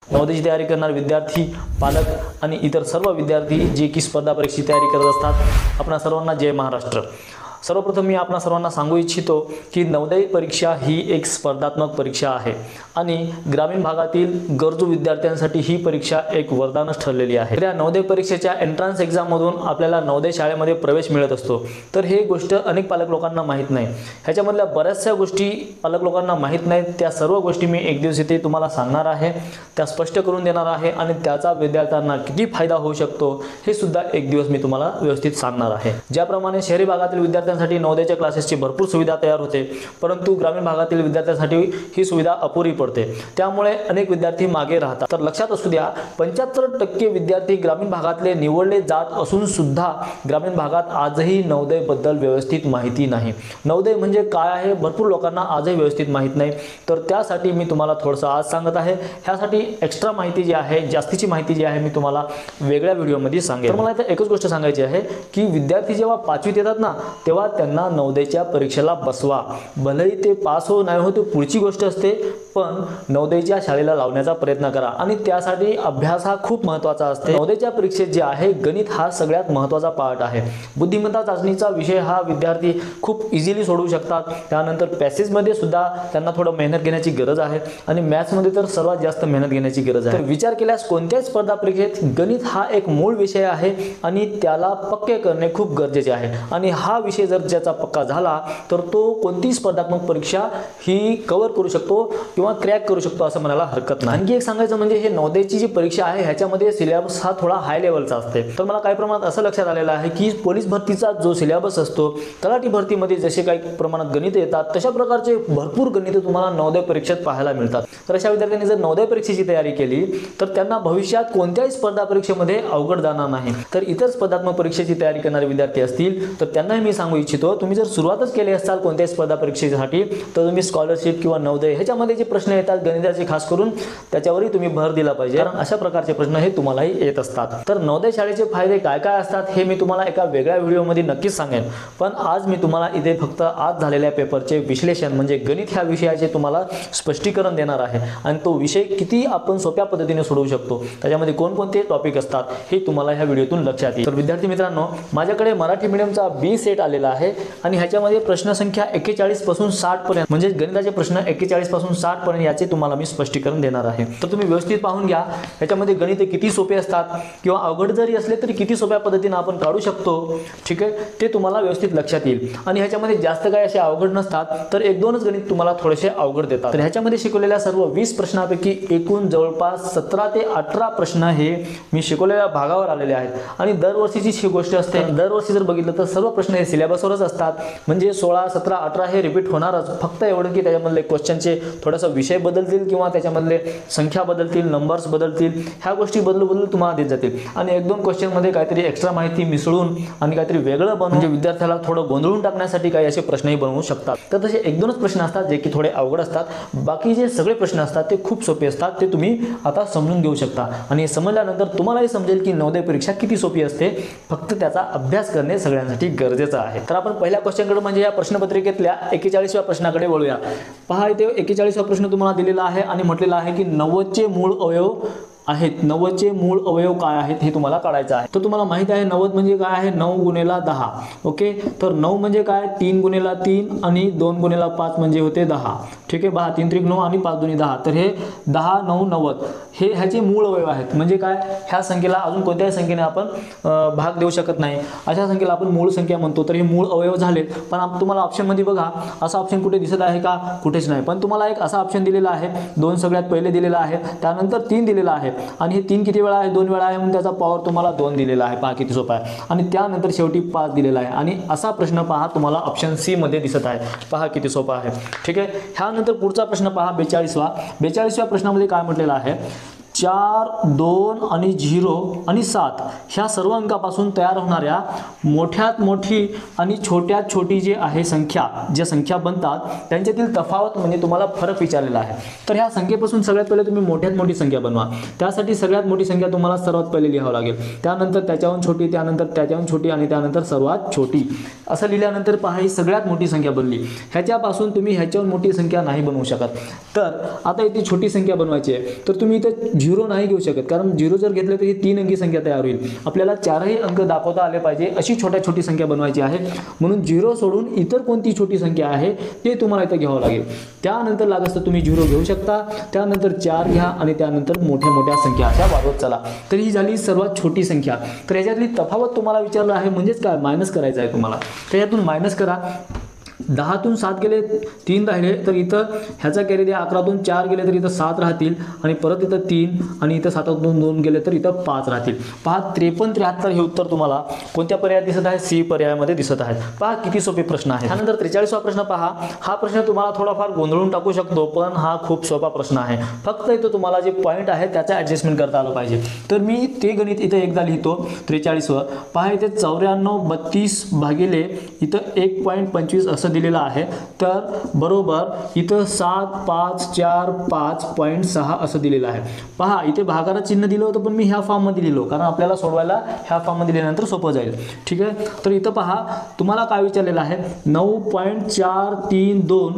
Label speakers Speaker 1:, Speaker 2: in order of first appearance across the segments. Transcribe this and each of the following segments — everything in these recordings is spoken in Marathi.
Speaker 1: नवोदयची तयारी करणारे विद्यार्थी, पालक आणि इतर सर्व विद्यार्थी जे की स्पर्धा परीक्षेची तयारी करत असतात, आपणा सर्वांना जय महाराष्ट्र। सर्वप्रथम मी आपणा सर्वांना सांगू इच्छितो की नवोदय परीक्षा ही एक स्पर्धात्मक परीक्षा आहे आणि ग्रामीण भागातील गरजू विद्यार्थ्यांसाठी ही परीक्षा एक वरदानच ठरलेली आहे। या नवोदय परीक्षेच्या एंट्रन्स एक्झाम मधून आपल्याला नवोदय शाळेमध्ये प्रवेश मिळत असतो। तर हे गोष्ट अनेक पालक लोकांना माहित नाही। ह्याच्यामधल्या बऱ्याचशा गोष्टी पालक लोकांना माहित नाहीत। त्या सर्व गोष्टी मी एक दिवस इथे तुम्हाला सांगणार आहे, त्या स्पष्ट करून देणार आहे आणि त्याचा विद्यार्थ्यांना किती फायदा होऊ शकतो हे सुद्धा एक दिवस मी तुम्हाला व्यवस्थित सांगणार आहे। ज्याप्रमाणे शहरी भागातील विद्यार्थ्यांसाठी नवोदयच्या क्लासेसची भरपूर सुविधा तयार होते, परंतु ग्रामीण भागातील विद्यार्थ्यांसाठी ही सुविधा अपुरी पडते। त्यामुळे अनेक विद्यार्थी मागे राहतात। तर लक्षात असू द्या, 75% विद्यार्थी ग्रामीण भागातले निवडले जात असून सुद्धा ग्रामीण भागात आजही नवोदय बद्दल व्यवस्थित माहिती नाही। नवोदय म्हणजे काय आहे भरपूर लोकांना आजही व्यवस्थित माहित नाही। तर त्यासाठी मी तुम्हाला थोडंसं आज सांगत आहे। ह्यासाठी एक्स्ट्रा माहिती जी आहे, जास्तीची माहिती जी आहे मी तुम्हाला वेगळ्या व्हिडिओमध्ये सांगेन। तर मला इथे एकच गोष्ट सांगायची आहे की विद्यार्थी जेव्हा 5वीत येतात ना, तेव्हा त्यांना नवोदयच्या परीक्षेला बसवा। भलेही ते पास हो नाही हो ते पुढची गोष्ट असते, पण नवोदयच्या शाळेला लावण्याचा प्रयत्न करा आणि त्यासाठी अभ्यास हा खूप महत्त्वाचा असतो। नवोदयच्या परीक्षेत जे आहे गणित हा सगळ्यात महत्त्वाचा पार्ट आहे। बुद्धिमत्ता चाचणीचा विषय हा विद्यार्थी खूप इझिली सोडवू शकतात। त्यानंतर पॅसेजमध्ये सुद्धा त्यांना थोडं मेहनत घेण्याची गरज आहे आणि मॅथ्समध्ये तर सर्वात जास्त मेहनत घेण्याची गरज आहे। तर विचार केल्यास कोणत्याही स्पर्धा परीक्षेत गणित हा एक मूळ विषय आहे आणि त्याला पक्के करणे खूप गरजेचे आहे आणि हा विषय जर ज्याचा पक्का झाला तर तो कोणती स्पर्धात्मक परीक्षा ही कव्हर करू शकतो किंवा क्रॅक करू शकतो असं म्हणायला हरकत नाही। आणखी एक सांगायचं म्हणजे हे नवोदयची जी परीक्षा आहे ह्याच्यामध्ये सिलेबस हा थोडा हाय लेवलचा असते। तर मला काही प्रमाणात असं लक्षात आलेलं आहे की पोलीस भरतीचा जो सिलेबस असतो, तलाठी भरतीमध्ये जसे काही प्रमाणात गणित येतात तशा प्रकारचे भरपूर गणित तुम्हाला नवोदय परीक्षेत पाहायला मिळतात। तर अशा विद्यार्थ्यांनी जर नवोदय परीक्षेची तयारी केली तर त्यांना भविष्यात कोणत्याही स्पर्धा परीक्षेमध्ये अवघड जाणार नाही। तर इतर स्पर्धात्मक परीक्षेची तयारी करणारे विद्यार्थी असतील तर त्यांनाही मी सांगू इच्छितो, तुम्ही जर सुरुवातच केली असाल कोणत्याही स्पर्धा परीक्षेसाठी तर तुम्ही स्कॉलरशिप किंवा नवोदय ह्याच्यामध्ये जे प्रश्न येतात गणिताचे खास करून त्याच्यावरही तुम्ही भर दिला पाहिजे, कारण अशा प्रकारचे प्रश्न हे तुम्हालाही येत असतात। तर नवोदय शाळेचे फायदे काय काय असतात हे मी तुम्हाला एका वेगळ्या व्हिडिओमध्ये नक्कीच सांगेन, पण आज मी तुम्हाला इथे फक्त आज झालेल्या पेपरचे विश्लेषण म्हणजे गणित ह्या विषयाचे तुम्हाला स्पष्टीकरण देणार आहे आणि तो विषय किती आपण सोप्या पद्धतीने सोडवू शकतो, त्याच्यामध्ये कोणकोणते टॉपिक असतात हे तुम्हाला ह्या व्हिडिओतून लक्षात येईल। तर विद्यार्थी मित्रांनो, माझ्याकडे मराठी मीडियमचा बी सेट आलेला आहे आणि ह्याच्यामध्ये प्रश्न संख्या 41 पासून 60 पर्यंत म्हणजे गणिताचे प्रश्न 41 पासून 60 पर्यंत याचे तुम्हाला मी स्पष्टीकरण देणार आहे। तर तुम्ही व्यवस्थित पाहून घ्या, ह्याच्यामध्ये गणित किती सोपे असतात किंवा अवघड जरी असले तरी किती सोप्या पद्धतीने आपण काढू शकतो, ठीक आहे, ते तुम्हाला व्यवस्थित लक्षात येईल। आणि ह्याच्यामध्ये जास्त काही असे अवघड नसतात, तर 1-2च गणित तुम्हाला थोडेसे अवघड देतात। तर ह्याच्यामध्ये शिकवलेल्या सर्व 20 प्रश्नांपैकी एकूण जवळपास 17 ते 18 प्रश्न हे मी शिकवलेल्या भागावर आलेले आहेत आणि दरवर्षीची ही गोष्ट असते। दरवर्षी जर बघितलं तर सर्व प्रश्न हे सिलेबसवरच असतात, म्हणजे 16, 17, 18 हे रिपीट होणारच। फक्त एवढं की त्याच्यामधले क्वेश्चनचे थोडासा विषय बदलतील किंवा त्याच्यामधले संख्या बदलतील, नंबर्स बदलतील, ह्या गोष्टी बदलून तुम्हाला देत जातील आणि 1-2 क्वेश्चन मध्ये काहीतरी एक्स्ट्रा माहिती मिसळून आणि काहीतरी वेगळं बनवून म्हणजे विद्यार्थ्याला थोडं गोंधळून टाकण्यासाठी काही असे प्रश्नही बनवू शकतात। तर तसे 1-2च प्रश्न असतात जे की थोडे अवघड असतात, बाकी जे सगळे प्रश्न असतात ते खूप सोपे असतात। ते तुम्ही आता समजून घेऊ शकता आणि समजल्यानंतर तुम्हालाही समजेल की नवोदय परीक्षा किती सोपी असते, फक्त त्याचा अभ्यास करणे सगळ्यांसाठी गरजेचं आहे। तर आपण पहिल्या क्वेश्चनकडे म्हणजे या प्रश्नपत्रिकेतल्या 41व्या प्रश्नाकडे वळूया। पहा, इथे 41वा प्रश्न तुम्हाला दिलेला आहे आणि म्हटलेला आहे की 90चे मूळ अवयव आहेत। 90चे मूळ अवयव काय आहेत हे तुम्हाला काढायचं आहे। तर तुम्हाला माहित आहे 90 म्हणजे काय आहे, 9 गुणिला 10। ओके, तर 9 म्हणजे काय, 3 गुणिला 3 आणि 2 गुणिला 5 म्हणजे होते 10। ठीक आहे, 3 त्रिक 9 आणि 5 दुनी 10, तर हे 10, 9, 90 हे ह्याचे मूळ अवयव आहेत। म्हणजे काय, ह्या संख्येला अजून कोणत्याही संख्येने आपण भाग देऊ शकत नाही, अशा संख्येला आपण मूळ संख्या म्हणतो। तर हे मूळ अवयव झाले, पण तुम्हाला ऑप्शन मध्ये बघा असा ऑप्शन कुठे दिसत आहे का, कुठेच नाही। पण तुम्हाला एक असा ऑप्शन दिलेला आहे, 2 सगळ्यात पहिले दिलेला आहे, त्यानंतर 3 दिलेला आहे आणि हे 3 किती वेळा आहे, 2 वेळा आहे, म्हणून त्याचा पॉवर तुम्हाला 2 दिलेला आहे। पहा किती सोपा आहे। आणि त्यानंतर शेवटी 5 दिलेला आहे आणि असा प्रश्न पहा तुम्हाला ऑप्शन सी मध्ये दिसत आहे। पहा किती सोपा आहे, ठीक आहे। ह्यानंतर पुढचा प्रश्न पहा 42व्या प्रश्नामध्ये काय म्हटलेलं आहे, 4, 2 आणि 0 आणि 7 ह्या सर्व अंकापासून तयार होणाऱ्या मोठ्यात मोठी आणि छोट्यात छोटी जी आहे संख्या, ज्या संख्या बनतात त्यांच्यातील तफावत म्हणजे तुम्हाला फरक विचारलेला आहे। तर ह्या संख्येपासून सगळ्यात पहिले तुम्ही मोठ्यात मोठी संख्या बनवा। त्यासाठी सगळ्यात मोठी संख्या तुम्हाला सर्वात पहिले लिहावं लागेल, त्यानंतर त्याच्याहून छोटी, त्यानंतर त्याच्याहून छोटी आणि त्यानंतर सर्वात छोटी असं लिहिल्यानंतर पहा ही सगळ्यात मोठी संख्या बनली। ह्याच्यापासून तुम्ही ह्याच्याहून मोठी संख्या नाही बनवू शकत। तर आता इथे छोटी संख्या बनवायची आहे, तर तुम्ही इथे झिरो नाही घेऊ शकत, कारण झिरो जर घेतलं तर ही 3 अंकी संख्या तयार होईल. आपल्याला 4ही अंक दाखवता आले पाहिजे अशी छोटी संख्या बनवायची आहे. म्हणून झिरो सोडून इतर कोणती छोटी संख्या आहे ते तुम्हाला इथं घ्यावं लागेल. त्यानंतर लागत तर तुम्ही झिरो घेऊ शकता, त्यानंतर 4 घ्या आणि त्यानंतर मोठ्या संख्या अशा वाढवत चला. तर ही झाली सर्वात छोटी संख्या. तर याच्यातली तफावत तुम्हाला विचारलं आहे, म्हणजेच काय मायनस करायचं आहे तुम्हाला. तर यातून मायनस करा. 10तून 7 गेले 3 राहिले, तर इथं ह्याचा कॅरी द्या. 11तून 4 गेले तर इथं 7 राहतील आणि परत इथं 3 आणि इथं 7तून 2 गेले तर इथं 5 राहतील. पहा 53, 73 हे उत्तर तुम्हाला कोणत्या पर्यायात दिसत आहे? सी पर्यायामध्ये दिसत आहे. पहा किती सोपे प्रश्न आहे. त्यानंतर 43वा प्रश्न पहा. हा प्रश्न तुम्हाला थोडाफार गोंधळून टाकू शकतो, पण हा खूप सोपा प्रश्न आहे. फक्त इथं तुम्हाला जे पॉईंट आहे त्याचं ॲडजस्टमेंट करता आलं पाहिजे. तर मी ते गणित इथं एकदा लिहितो. 43व पहा, इथे 94 32 भागिले इथं 1.25 असं दिलेलं आहे. तर बरोबर इथं 7 5 4 5.6 असं दिलेलं आहे. पहा इथे भागाकार चिन्ह दिलं होतं, पण मी ह्या फॉर्ममध्ये लिहिलो, कारण आपल्याला सोडवायला ह्या फॉर्ममध्ये लिहिल्यानंतर सोपं जाईल. ठीक आहे. तर इथं पहा तुम्हाला काय विचारलेलं आहे? 9.432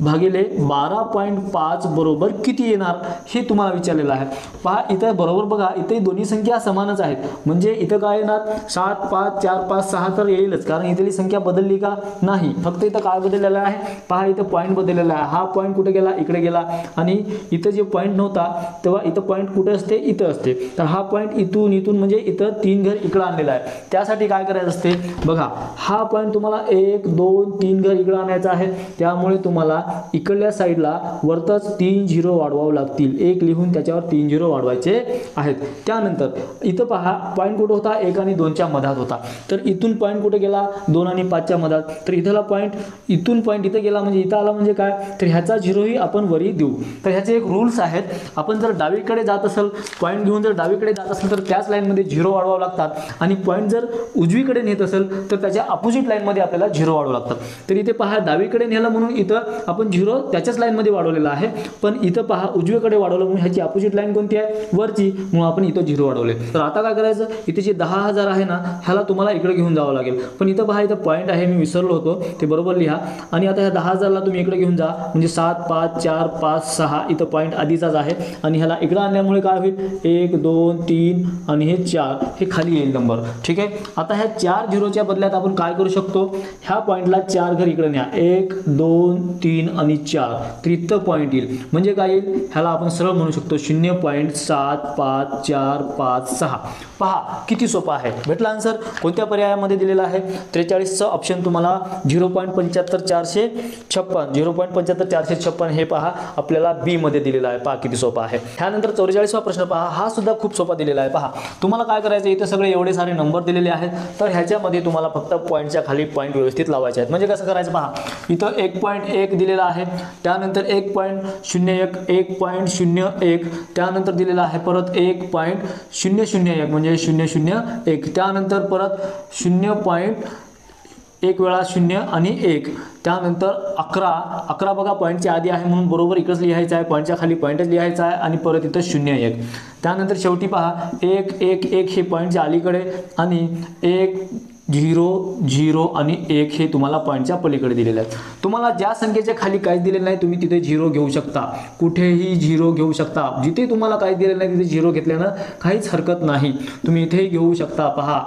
Speaker 1: भागिले 12.5 बरोबर किती येणार हे तुम्हाला विचारलेलं आहे. पहा इथं बरोबर बघा, इथे दोन्ही संख्या समानच आहेत. म्हणजे इथं काय येणार? 7 5 4 5 6 तर येईलच, कारण इथली संख्या बदलली का? नाही. फक्त इथं काय बदललेलं आहे? पहा इथं पॉईंट बदललेला आहे. हा पॉईंट कुठे गेला? इकडे गेला. आणि इथं जे पॉईंट नव्हता तेव्हा इथं पॉईंट कुठे असते? इथं असते. तर हा पॉईंट इथून म्हणजे इथं 3 घर इकडे आणलेला आहे. त्यासाठी काय करायचं असते? बघा हा पॉईंट तुम्हाला 1 2 3 घर इकडे आणायचा आहे. त्यामुळे तुम्हाला इकडल्या साईडला वरतच 3 झिरो वाढवावं लागतील. 1 लिहून त्याच्यावर 3 झिरो वाढवायचे आहेत. त्यानंतर इथं पहा पॉईंट कुठे होता? 1 आणि 2च्या मधात होता. तर इथून पॉईंट कुठे गेला? 2 आणि 5च्या मधात. तर इथला पॉईंट इथून पॉईंट इथं गेला, म्हणजे इथं आला म्हणजे काय? तर ह्याचा झिरोही आपण वरी देऊ. तर ह्याचे एक रूल्स आहेत. आपण जर डावीकडे जात असेल, पॉईंट घेऊन जर डावीकडे जात असेल तर त्याच लाईनमध्ये झिरो वाढवावं लागतात. आणि पॉईंट जर उजवीकडे नेत असेल तर त्याच्या अपोजिट लाईनमध्ये आपल्याला झिरो वाढवावं लागतात. तर इथे पहा डावीकडे नेलं म्हणून इथं आपण झिरो त्याच्याच लाईनमध्ये वाढवलेला आहे. पण इथं पहा उजवीकडे वाढवलं म्हणून ह्याची अपोजिट लाईन कोणती आहे? वरची, म्हणून आपण इथं झिरो वाढवले. तर आता काय करायचं? इथे जे 10,000 आहे ना, ह्याला तुम्हाला इकडे घेऊन जावं लागेल. पण इथं पहा इथं पॉईंट आहे, मी विसरलो होतो, ते बरोबर लिहा. आणि आता ह्या 10,000ला तुम्ही इकडे घेऊन जा, म्हणजे 7 5 4 5 6 इथं पॉईंट आधीचाच आहे. आणि ह्याला इकडे आणल्यामुळे काय होईल? 1 2 3 आणि हे 4 हे खाली येईल नंबर. ठीक आहे. आता ह्या 4 झिरोच्या बदल्यात आपण काय करू शकतो? ह्या पॉईंटला 4 घर इकडे न्या. 1 2 3 आणि 4 तर इथं पॉईंट येईल. म्हणजे काय येईल? ह्याला आपण सरळ म्हणू शकतो 0.7545 पहा किती सोपं आहे. भेटला आन्सर. कोणत्या पर्यायामध्ये दिलेला आहे? 43चं ऑप्शन तुम्हाला 0.75456 0.75456 हे पहा आपल्याला बी मध्ये दिलेला आहे. पहा किती सोपा आहे. त्यानंतर 44वा प्रश्न पहा. हा सुद्धा खूप सोपा दिलेला आहे. पहा तुम्हाला काय करायचं? इथे सगळे एवढे सारे नंबर दिलेले आहेत. तर ह्याच्यामध्ये तुम्हाला फक्त पॉईंटच्या खाली पॉईंट व्यवस्थित लावायचे आहेत. म्हणजे कसं करायचं? पहा इथं 1.1 दिलेला आहे, त्यानंतर 1.01 1.01 त्यानंतर दिलेला आहे परत 1.001 म्हणजे 001 त्यानंतर परत 0.1 वेळा 0 आणि 1 त्यानंतर 11 बघा पॉईंटच्या आधी आहे म्हणून बरोबर इकडेच लिहायचं आहे. पॉईंटच्या खाली पॉईंटच लिहायचा आहे आणि परत इथं 0.1 त्यानंतर शेवटी पहा 1 हे पॉईंटच्या अलीकडे आणि 1 0 0 आणि 1 हे तुम्हाला पॉईंटच्या पलीकडे दिलेले आहेत. तुम्हाला ज्या संख्येच्या खाली काहीच दिलेलं नाही तुम्ही तिथे झिरो घेऊ शकता. कुठेही झिरो घेऊ शकता. जिथे तुम्हाला काही दिलेलं नाही तिथे झिरो घेतल्यानं काहीच हरकत नाही. तुम्ही इथेही घेऊ शकता. पहा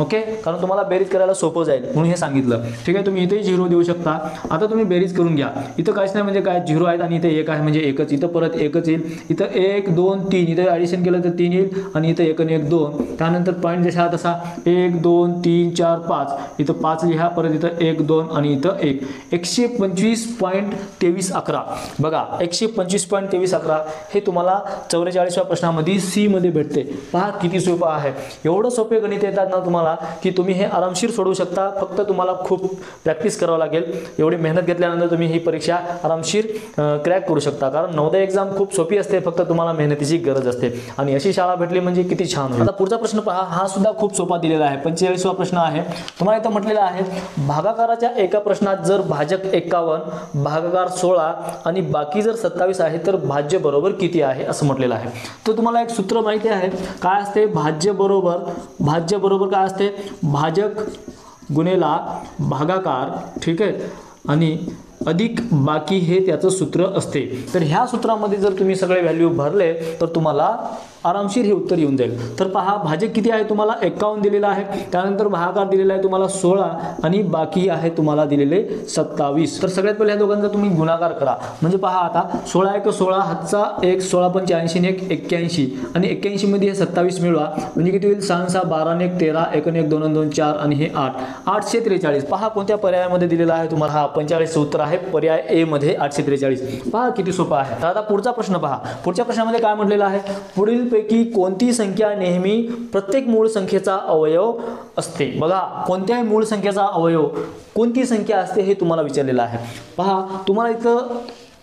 Speaker 1: ओके, कारण तुम्हाला बेरीज करायला सोपं जाईल म्हणून हे सांगितलं. ठीक आहे. तुम्ही इथेही झिरो देऊ शकता. आता तुम्ही बेरीज करून घ्या. इथं काहीच नाही म्हणजे काय? झिरो आहेत आणि इथे 1 आहे म्हणजे 1च. इथं परत 1च येईल. इथं 1 2 3 इथं ॲडिशन केलं तर 3 येईल आणि इथं 1 आणि 1 2 त्यानंतर पॉईंट जसा तसा 1 2 3 4 5 इथं 5 लिहा. परत इथं 1 2 आणि इथं 1 125.2311 बघा 125.2311 हे तुम्हाला 44व्या प्रश्नामध्ये सी मध्ये भेटते. पहा किती सोपं आहे. एवढं सोपे गणित येतात ना तुम्हाला की तुम्ही हे आरामशीर सोडवू शकता. फक्त तुम्हाला खूप प्रॅक्टिस करावं लागेल. एवढी मेहनत घेतल्यानंतर तुम्ही ही परीक्षा आरामशीर क्रॅक करू शकता. कारण नवोदय एक्झाम खूप सोपी असते, फक्त तुम्हाला मेहनतीची गरज असते आणि अशी शाळा भेटली म्हणजे किती छान होईल. आता पुढचा प्रश्न पहा. हा सुद्धा खूप सोपा दिलेला आहे. 45वा प्रश्न आहे. तुम्हाला इथं म्हटलेलं आहे भागाकाराच्या एका प्रश्नात जर भाजक 51 भागाकार 16 आणि बाकी जर 27 आहे तर भाज्य बरोबर किती आहे असं म्हटलेलं आहे. तर तुम्हाला एक सूत्र माहिती आहे काय असते? भाज्य बरोबर काय असते? भाजक गुणेला भागाकार. ठीक आहे. आणि अधिक बाकी हे त्याचं सूत्र असते. तर ह्या सूत्रामध्ये जर तुम्ही सगळे व्हॅल्यू भरले तर तुम्हाला आरामशीर हे उत्तर येऊन जाईल. तर पहा भाजक किती आहे तुम्हाला 51 दिलेला आहे, त्यानंतर भागाकार दिलेला आहे तुम्हाला 16 आणि बाकी आहे तुम्हाला दिलेले 27. तर सगळ्यात पहिले या दोघांचा तुम्ही गुणाकार करा. म्हणजे पहा आता 16 1 16 हातचा 1 16 पंचे 80 आणि 1 81 आणि 81 मध्ये हे 27 मिळवा म्हणजे किती होईल 6 6 12 आणि 1 13 1 1 2 2 4 आणि हे 8 843. पहा कोणत्या पर्यायामध्ये दिलेला आहे तुम्हाला हा 45 उत्तर आहे पर्याय ए मध्ये 843. पहा किती सोपा आहे. तर आता पुढचा प्रश्न पहा. पुढच्या प्रश्नामध्ये काय म्हटलेलं आहे, पुढील पैकी कोणती संख्या नेहमी प्रत्येक मूळ संख्येचा अवयव असते. बघा कोणत्याही मूळ संख्येचा अवयव कोणती संख्या असते हे तुम्हाला विचारलेलं आहे. पहा तुम्हाला इथं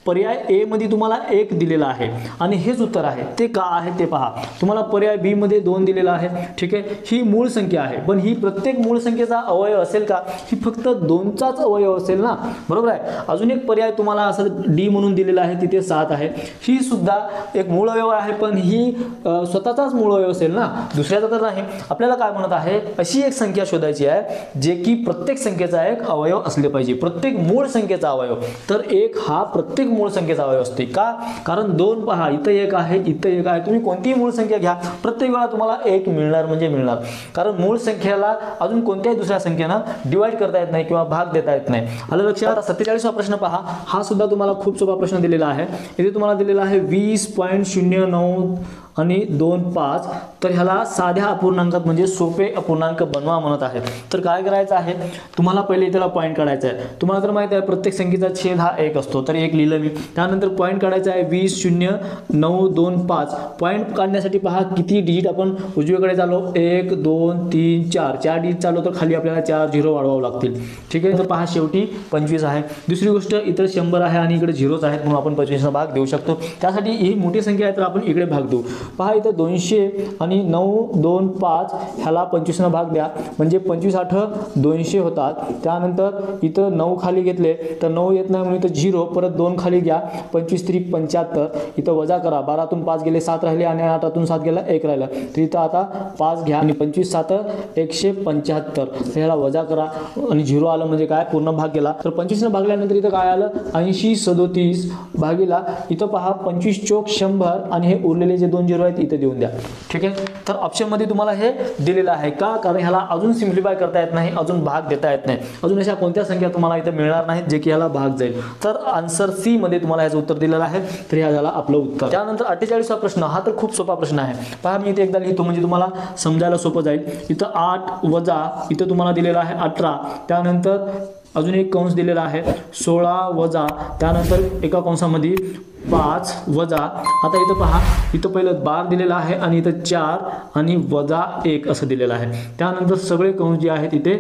Speaker 1: पर्याय ए मध्ये तुम्हाला 1 दिलेला आहे आणि हेच उत्तर आहे. ते का आहे ते पहा. तुम्हाला पर्याय बी मध्ये 2 दिलेला आहे. ठीक आहे, ही मूळ संख्या आहे पण ही प्रत्येक मूळ संख्येचा अवयव असेल का, ही फक्त 2चाच अवयव असेल ना, बरोबर आहे. अजून एक पर्याय तुम्हाला असं डी म्हणून दिलेला आहे, तिथे 7 आहे. ही सुद्धा एक मूळ अवयव आहे पण ही स्वतःचाच मूळ अवयव असेल ना, दुसऱ्याचा तर नाही. आपल्याला काय म्हणत आहे, अशी एक संख्या शोधायची आहे जे की प्रत्येक संख्येचा एक अवयव असले पाहिजे, प्रत्येक मूळ संख्येचा अवयव. तर 1 हा प्रत्येक मूळ संख्येचा अवयव असते का, कारण 2 पहा इथं 1 आहे इथं 1 आहे. तुम्ही कोणतीही मूळ संख्या घ्या प्रत्येक वेळा तुम्हाला 1 मिळणार म्हणजे मिळणार, कारण मूळ संख्येला अजून कोणत्याही दुसऱ्या संख्येनं डिवाइड करता येत नाही किंवा भाग देता येत नाही. आलं लक्षात. आता 47वा प्रश्न पहा. हा सुद्धा तुम्हाला खूप सोपा प्रश्न दिलेला आहे. इथे तुम्हाला दिलेला आहे 20.09 आणि 2.5. तर ह्याला साध्या अपूर्णांकात म्हणजे सोपे अपूर्णांक बनवा म्हणत आहे. तर काय करायचं आहे, तुम्हाला पहिले त्याला पॉईंट काढायचा आहे. तुम्हाला तर माहिती आहे प्रत्येक संख्येचा छेद हा 1 असतो, तर 1 लिहिलं मी. त्यानंतर पॉईंट काढायचा आहे 20.0925. पॉईंट काढण्यासाठी पहा किती डिजिट आपण उजवीकडे चाललो, 1 2 3 4 4 डिजिट चाललो तर खाली आपल्याला 4 झिरो वाढवावं लागतील. ठीक आहे, तर पहा शेवटी 25 आहे. दुसरी गोष्ट इतर 100 आहे आणि इकडे झिरोच आहेत म्हणून आपण 25 भाग देऊ शकतो. त्यासाठी ही मोठी संख्या आहे तर आपण इकडे भाग देऊ. पहा इथं 200 आणि 925 ह्याला 25 भाग द्या म्हणजे 25 8 200 होतात. त्यानंतर इथं 9 खाली घेतले तर 9 येत नाही म्हणून इथं 0, परत 2 खाली घ्या 25 3 75. इथं वजा करा, 12तून 5 गेले 7 राहिले आणि 8तून 7 गेला 1 राहिला. तर इथं आता 5 घ्या आणि 25 7 175. ह्याला वजा करा आणि 0 आलं म्हणजे काय पूर्ण भाग गेला. तर 25 भागल्यानंतर इथं काय आलं 80 37 भागीला इथं पहा 25 चोक 100 आणि हे उरलेले जे 2 0 आहेत इथे देऊन द्या. ठीक आहे, तर ऑप्शन मध्ये तुम्हाला हे दिलेलं आहे का, कारण ह्याला अजून सिम्प्लिफाय करता येत नाही, अजून भाग देता येत नाही, अजून अशा कोणत्या संख्या तुम्हाला इथे मिळणार नाहीत जे की ह्याला भाग जाईल. तर आन्सर सी मध्ये तुम्हाला ह्याचं उत्तर दिलेलं आहे. तर ह्या झाला आपलं उत्तर. त्यानंतर 48वा प्रश्न. हा तर खूप सोपा प्रश्न आहे. पहा मी इथे एकदा लिहितो म्हणजे तुम्हाला समजायला सोपं जाईल. इथं 8 वजा इथं तुम्हाला दिलेला आहे 18. त्यानंतर अजून एक कंस दिलेला आहे 16 वजा त्यानंतर एका कंसामध्ये 5 वजा. आता इथं पहा इथं पहिलं बार दिलेला आहे आणि इथं 4 आणि वजा 1 असं दिलेलं आहे. त्यानंतर सगळे कंस जे आहेत इथे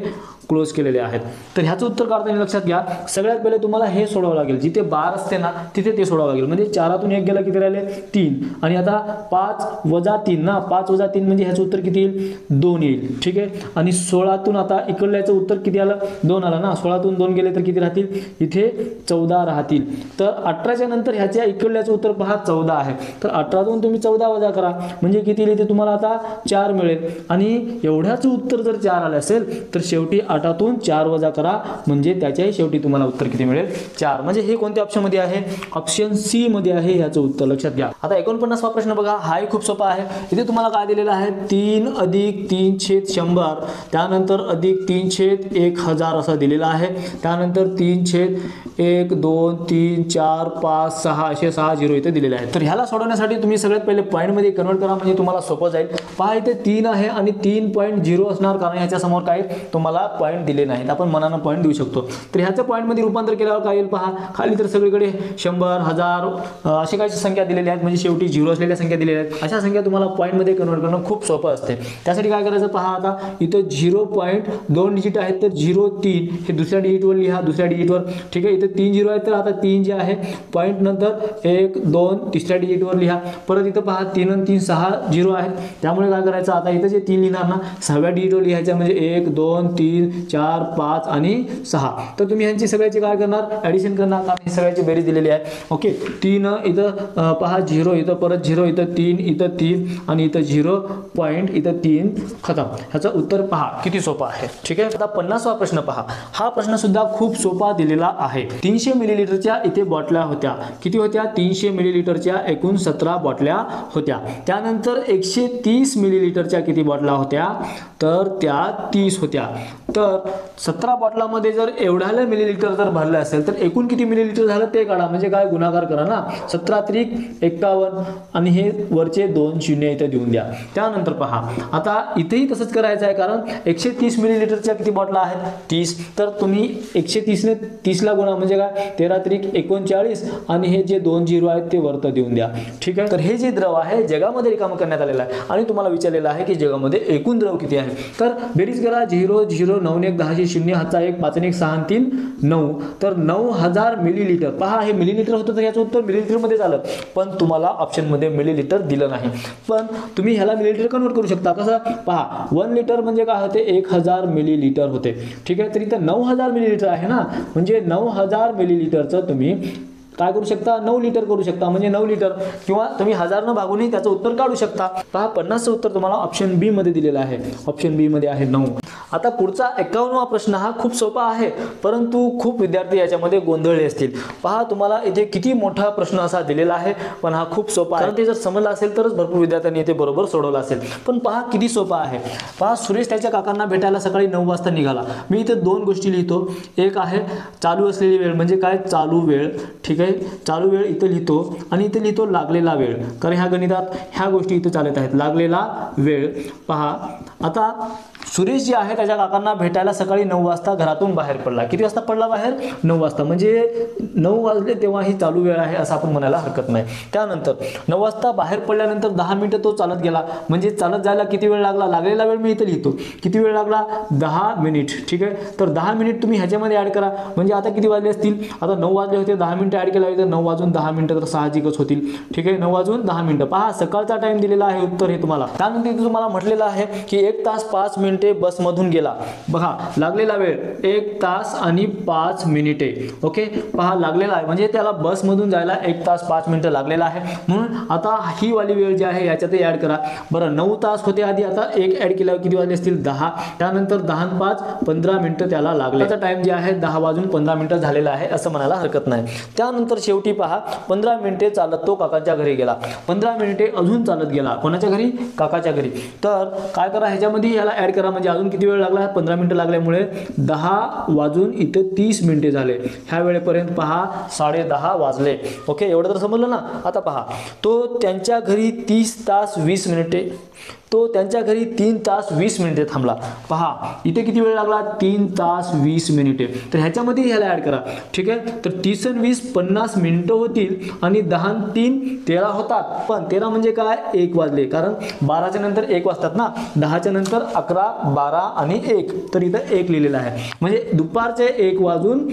Speaker 1: क्लोज केलेले आहेत. तर ह्याचं उत्तर काढताना लक्षात घ्या, सगळ्यात पहिले तुम्हाला हे सोडवावं लागेल, जिथे बार असते ना तिथे ते सोडवावं लागेल. म्हणजे 4तून 1 गेला किती राहिले 3 आणि आता 5 वजा 3 ना, 5 वजा 3 म्हणजे ह्याचं उत्तर किती येईल 2 येईल. ठीक आहे, आणि 16तून आता इकडल्याचं उत्तर किती आलं 2 आलं ना, 16तून 2 गेले तर किती राहतील इथे 14 राहतील. तर 18च्या नंतर ह्याच्या इकडल्याचं उत्तर पहा 14 आहे. तर 18तून तुम्ही 14 वजा करा म्हणजे किती येईल, ते तुम्हाला आता 4 मिळेल. आणि एवढ्याचं उत्तर जर 4 आलं असेल तर शेवटी 8तून 4 वजा करा म्हणजे त्याच्याही शेवटी तुम्हाला उत्तर किती मिळेल 4. म्हणजे हे कोणत्या ऑप्शन मध्ये आहे, ऑप्शन सी मध्ये आहे ह्याचं उत्तर. लक्षात घ्या. आता 49वा प्रश्न बघा, हाही खूप सोपा आहे. इथे तुम्हाला काय दिलेलं आहे 3 अधिक 3/100 त्यानंतर अधिक 3/1000 असं दिलेलं आहे. त्यानंतर 3/1 2 3 4 5 6 असे 6 झिरो इथे दिलेले आहेत. तर ह्याला सोडवण्यासाठी तुम्ही सगळ्यात पहिले पॉईंट मध्ये कन्वर्ट करा म्हणजे तुम्हाला सोपं जाईल. पहा इथे 3 आहे आणि 3.0 असणार कारण ह्याच्या समोर काही तुम्हाला पॉईंट दिले नाहीत, आपण मनानं पॉईंट देऊ शकतो. तर ह्याचं पॉईंट मध्ये रूपांतर केल्यावर काय येईल पहा, खाली तर सगळीकडे 100 1000 असे काही संख्या दिलेल्या आहेत म्हणजे शेवटी 0 असलेल्या संख्या दिलेल्या आहेत. अशा संख्या तुम्हाला पॉईंट मध्ये कन्वर्ट करणं खूप सोपं असते. त्यासाठी काय करायचं पहा, आता इथं 0.2 डिजिट आहेत तर 0.3 हे दुसऱ्या डिजिटवर लिहा, दुसऱ्या डिजिटवर. ठीक आहे, इथे 3 0 आहेत तर आता 3 जे आहे पॉईंट नंतर 1 2 तिसऱ्या डिजिटवर लिहा. परत इथं पहा 3 आणि 3 6 0 आहेत, त्यामुळे काय करायचं आता इथं जे 3 लिहिणार ना 6व्या डिजिटवर लिहायचं, म्हणजे 1 2 3 4 5 आणि 6. तर तुम्ही यांची सगळ्याची काय करणार, ॲडिशन करणार, कारण ही सगळ्याची बेरीज दिलेली आहे. ओके, 3 इथं पहा 0, इथं परत 0, इथं 3, इथं 3 आणि इथं 0 पॉईंट, इथं 3 खतम. ह्याचं उत्तर पहा किती सोपं आहे. ठीक आहे, आता 50वा प्रश्न पहा. हा प्रश्न सुद्धा खूप सोपा दिलेला आहे. 300 मिलीलिटरच्या इथे बॉटल्या होत्या. किती होत्या, 300 मिलीलिटरच्या एकूण 17 बॉटल्या होत्या. त्यानंतर 130 मिलीलिटरच्या किती बॉटल्या होत्या, तर त्या 30 होत्या. तर 17 बॉटलामध्ये जर एवढ्याला मिलीलिटर जर भरलं असेल तर एकूण किती मिलीलिटर झालं ते काढा, म्हणजे काय गुणाकार करा ना, 17 त्रिक 51 आणि हे वरचे 2 शून्य इथे देऊन द्या. त्यानंतर पहा आता इथेही तसंच करायचं आहे, कारण 130 मिलीलिटरच्या किती बॉटला आहेत, 30. तर तुम्ही 130 ने 30 ला गुणा, म्हणजे काय 13 त्रिक 39 आणि हे जे 2 झिरो आहेत ते वरत देऊन द्या. ठीक आहे, तर हे जे द्रव आहे जगामध्ये रिकामं करण्यात आलेलं आहे आणि तुम्हाला विचारलेलं आहे की जगामध्ये एकूण द्रव किती आहे. तर बेरीज करा, 0 0 9 1 10 0 हातचा 1 5 1 6 3 9, तर 9000 मिलीलिटर. पहा हे मिलीलिटर होतं तर याचं उत्तर मिलीलिटर मध्ये झालं, पण तुम्हाला ऑप्शन मध्ये मिलीलिटर दिलं नाही. पण तुम्ही ह्याला मिलीलिटर कन्वर्ट करू शकता. कसं पहा, 1 लिटर म्हणजे काय होते, 1000 मिलीलिटर होते. ठीक आहे, तर इथं 9000 मिलीलिटर आहे ना, म्हणजे 9000 मिलीलिटरचं तुम्ही काय करू शकता, 9 लिटर करू शकता, म्हणजे 9 लिटर, किंवा तुम्ही 1000 न भागूनही त्याचं उत्तर काढू शकता. पहा 50चं उत्तर तुम्हाला ऑप्शन बी मध्ये दिलेलं आहे. ऑप्शन बी मध्ये आहे 9. आता पुढचा 51वा प्रश्न हा खूप सोपा आहे, परंतु खूप विद्यार्थी याच्यामध्ये गोंधळले असतील. पहा तुम्हाला इथे किती मोठा प्रश्न असा दिलेला आहे, पण हा खूप सोपा आहे. ते जर समजला असेल तरच भरपूर विद्यार्थ्यांनी इथे बरोबर सोडवला असेल. पण पहा किती सोपा आहे. पहा सुरेश त्याच्या काकांना भेटायला सकाळी 9 वाजता निघाला. मी इथे 2 गोष्टी लिहितो. एक आहे चालू असलेली वेळ, म्हणजे काय चालू वेळ. ठीक आहे, चालू वेळ इथे लिहितो आणि इथे लिहितो लागलेला वेळ, कारण ह्या गणितात ह्या गोष्टी इथे चालत आहेत. लागलेला वेळ पहा. आता सुरेश जे आहे त्याच्या काकांना भेटायला सकाळी 9 वाजता घरातून बाहेर पडला. किती वाजता पडला बाहेर, 9 वाजता, म्हणजे 9 वाजले तेव्हा ही चालू वेळ आहे असं आपण म्हणायला हरकत नाही. त्यानंतर 9 वाजता बाहेर पडल्यानंतर 10 मिनिटं तो चालत गेला, म्हणजे चालत जायला किती वेळ लागला, लागलेला वेळ मी इथे लिहितो. किती वेळ लागला, 10 मिनिट. ठीक आहे, तर 10 मिनिट तुम्ही ह्याच्यामध्ये ऍड करा, म्हणजे आता किती वाजले असतील, आता 9 वाजले होते, 10 मिनिटं ऍड केला तर 9 वाजून 10 मिनिटं तर साहजिकच होतील. ठीक आहे, 9 वाजून 10 मिनिटं. पहा सकाळचा टाइम दिलेला आहे उत्तर हे तुम्हाला. त्यानंतर इथे तुम्हाला म्हटलेलं आहे की 1 तास 5 मिनिटे बसमधून गेला. बघा लागलेला वेळ 1 तास आणि 5 मिनिटे. ओके, पहा लागलेला आहे म्हणजे त्याला बसमधून जायला 1 तास 5 मिनिटं लागलेला आहे. म्हणून आता ही वाली वेळ जी आहे याच्यातही ऍड करा. बरं 9 तास होते आधी, आता 1 ऍड केल्यावर किती वाजले असतील, 10. त्यानंतर 10 आणि 5 15 मिनिटं त्याला लागले. त्याचा टाइम जे आहे 10 वाजून 15 मिनिटं झालेला आहे असं म्हणायला हरकत नाही. त्यानंतर शेवटी पहा 15 मिनिटे चालत तो काकाच्या घरी गेला. 15 मिनिटे अजून चालत गेला, कोणाच्या घरी, काकाच्या घरी. तर काय करा ह्याच्यामध्ये याला ऍड करा, म्हणजे अजून किती वेळ लागला, 15 मिनिटं लागल्यामुळे 10 वाजून इथे 30 मिनिटे झाले. ह्या वेळेपर्यंत पहा 10:30 वाजले. ओके, एवढं तर समजलं ना. आता पहा तो त्यांच्या घरी 30 तास 20 मिनिटे, तो त्यांच्या घरी 3 तास 20 मिनिटे थांबला. पहा इथे किती वेळ लागला, 3 तास 20 मिनिटे. तर ह्याच्यामध्ये ह्याला ऍड करा. ठीक आहे, तर 30 आणि 20 50 मिनिटं होतील आणि 10 आणि 3 13 होतात. पण 13 म्हणजे काय, 1 वाजले, कारण 12च्या नंतर 1 वाजतात ना, 10च्या नंतर 11 12 आणि 1, तर इथं 1 लिहिलेलं आहे, म्हणजे दुपारचे 1 वाजून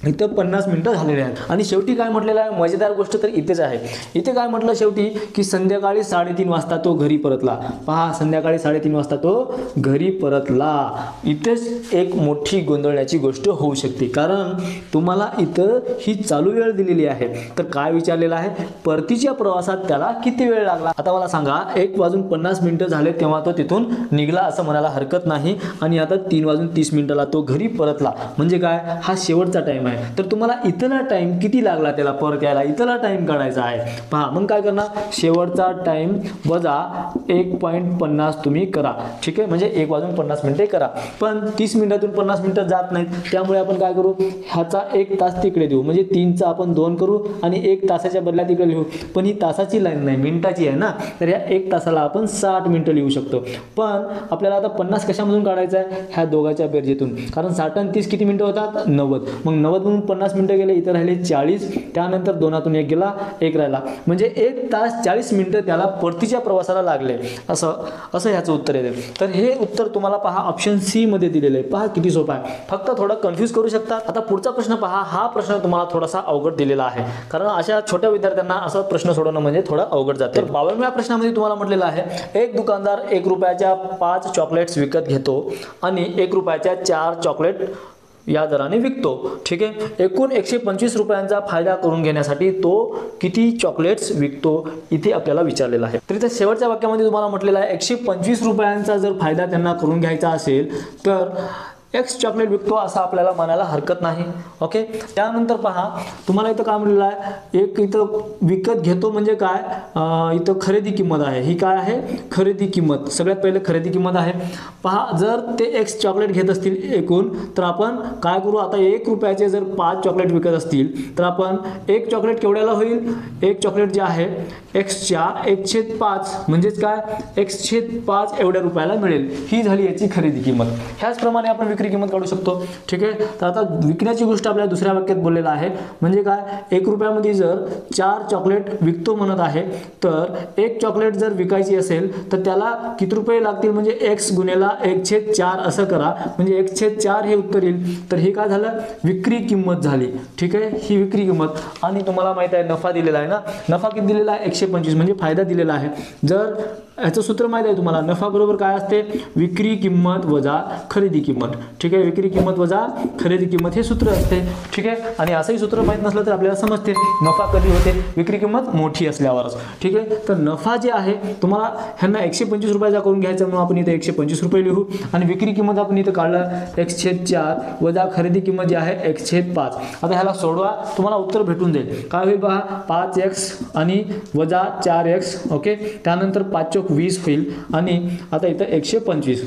Speaker 1: इथं 50 मिनिटं झालेले आहेत. आणि शेवटी काय म्हटलेलं आहे, मजेदार गोष्ट तर इथेच आहे. इथे काय म्हटलं शेवटी की संध्याकाळी 3:30 वाजता तो घरी परतला. पहा संध्याकाळी 3:30 वाजता तो घरी परतला. इथेच एक मोठी गोंधळण्याची गोष्ट होऊ शकते, कारण तुम्हाला इथं ही चालू वेळ दिलेली आहे, तर काय विचारलेलं आहे, परतीच्या प्रवासात त्याला किती वेळ लागला. आता मला सांगा 1 वाजून 50 मिनिटं झाले तेव्हा तो तिथून निघाला असं म्हणायला हरकत नाही, आणि आता 3 वाजून 30 मिनिटाला तो घरी परतला, म्हणजे काय, हा शेवटचा टाइम आहे. तर तुम्हाला इथला टाइम किती लागला त्याला परत यायला, इथला टाइम काढायचा आहे. पहा मग काय करणार, शेवटचा टाइम वजा 1.50 तुम्ही करा. ठीक आहे, म्हणजे 1 वाजून 50 मिनिटे करा. पण 30 मिनिटातून 50 मिनिटं जात नाहीत, त्यामुळे आपण काय करू, ह्याचा 1 तास तिकडे देऊ, म्हणजे 3चा आपण 2 करू आणि 1 तासाच्या बदल्यात तिकडे लिहू. पण ही तासाची लाईन नाही, मिनिटाची आहे ना, तर या 1 तासाला आपण 60 मिनिटं लिहू शकतो. पण आपल्याला आता 50 कशामधून काढायचं आहे, ह्या दोघांच्या बेरजेतून, कारण 60 आणि 30 किती मिनिटं होतात, 90. मग 90 2तून 50 मिनिटं गेले, इथं राहिले 40, त्यानंतर 2तून 1 गेला, 1 राहिला, म्हणजे 1 तास 40 मिनिटं त्याला परतीच्या प्रवासाला लागले. असं ह्याचं उत्तर येते. तर हे उत्तर तुम्हाला पहा ऑप्शन सी मध्ये दिलेलं आहे. पहा किती सोपं आहे, फक्त थोडं कन्फ्यूज करू शकता. आता पुढचा प्रश्न पहा. हा प्रश्न तुम्हाला थोडासा अवघड दिलेला आहे, कारण अशा छोट्या विद्यार्थ्यांना असा प्रश्न सोडवणं म्हणजे थोडं अवघड जाते. तर 52व्या प्रश्नामध्ये तुम्हाला म्हटलेलं आहे, एक दुकानदार 1 रुपयाच्या 5 चॉकलेट्स विकत घेतो आणि 1 रुपयाच्या 4 चॉकलेट या दराने विकतो. ठीक आहे. एकूण 125 रुपयांचा फायदा करून घेण्यासाठी तो किती चॉकलेट्स विकतो, इथे आपल्याला विचारलेलं आहे. तर इथे शेवटच्या वाक्यामध्ये तुम्हाला म्हटलेलं आहे 125 रुपयांचा जर फायदा त्यांना करून घ्यायचा असेल तर एक्स चॉकलेट विकतो असं आपल्याला म्हणायला हरकत नाही. ओके. त्यानंतर पहा तुम्हाला इथं काय म्हणलेलं आहे, एक इथं विकत घेतो म्हणजे काय, इथं खरेदी किंमत आहे. ही काय आहे, खरेदी किंमत. सगळ्यात पहिले खरेदी किंमत आहे. पहा जर ते एक्स चॉकलेट घेत असतील एकूण, तर आपण काय करू, आता 1 रुपयाचे जर 5 चॉकलेट विकत असतील तर आपण एक चॉकलेट केवढ्याला होईल, एक चॉकलेट जे आहे एक्सच्या 1/5 म्हणजेच काय, 1/5 एवढ्या रुपयाला मिळेल. ही झाली याची खरेदी किंमत. ह्याचप्रमाणे आपण विक्री किंमत काढू शकतो. ठीक आहे. तर आता विकण्याची गोष्ट आपल्याला दुसऱ्या वाक्यात बोललेला आहे, म्हणजे काय, 1 रुपयामध्ये जर 4 चॉकलेट विकतो म्हणत आहे, तर एक चॉकलेट जर विकायची असेल तर त्याला किती रुपये लागतील, म्हणजे x गुणेला 1/4 असं करा, म्हणजे 1/4 हे उत्तर येईल. तर हे काय झालं, विक्री किंमत झाली. ठीक आहे. ही विक्री किंमत. आणि तुम्हाला माहित आहे नफा दिलेला आहे ना, नफा किती दिलेला आहे, 125 म्हणजे फायदा दिलेला आहे. जर याचं सूत्र माहित आहे तुम्हाला, नफा बरोबर काय असते, विक्री किंमत वजा खरेदी किंमत. ठीक आहे. विक्री किंमत वजा खरेदी किंमत हे सूत्र असते. ठीक आहे. आणि असंही सूत्र माहित नसलं तर आपल्याला समजते नफा कधी होते, विक्री किंमत मोठी असल्यावरच. ठीक आहे. तर नफा जे आहे तुम्हाला ह्यांना 125 रुपयाचा करून घ्यायचा, म्हणून आपण इथे 125 रुपये लिहू. आणि विक्री किंमत आपण इथं काढलं 1/4 वजा खरेदी किंमत जी आहे 1/5. आता ह्याला सोडवा, तुम्हाला उत्तर भेटून जाईल. काय होईल पहा, 5x आणि वजा 4x. ओके. त्यानंतर 5 × 20 होईल. आणि आता इथं 125,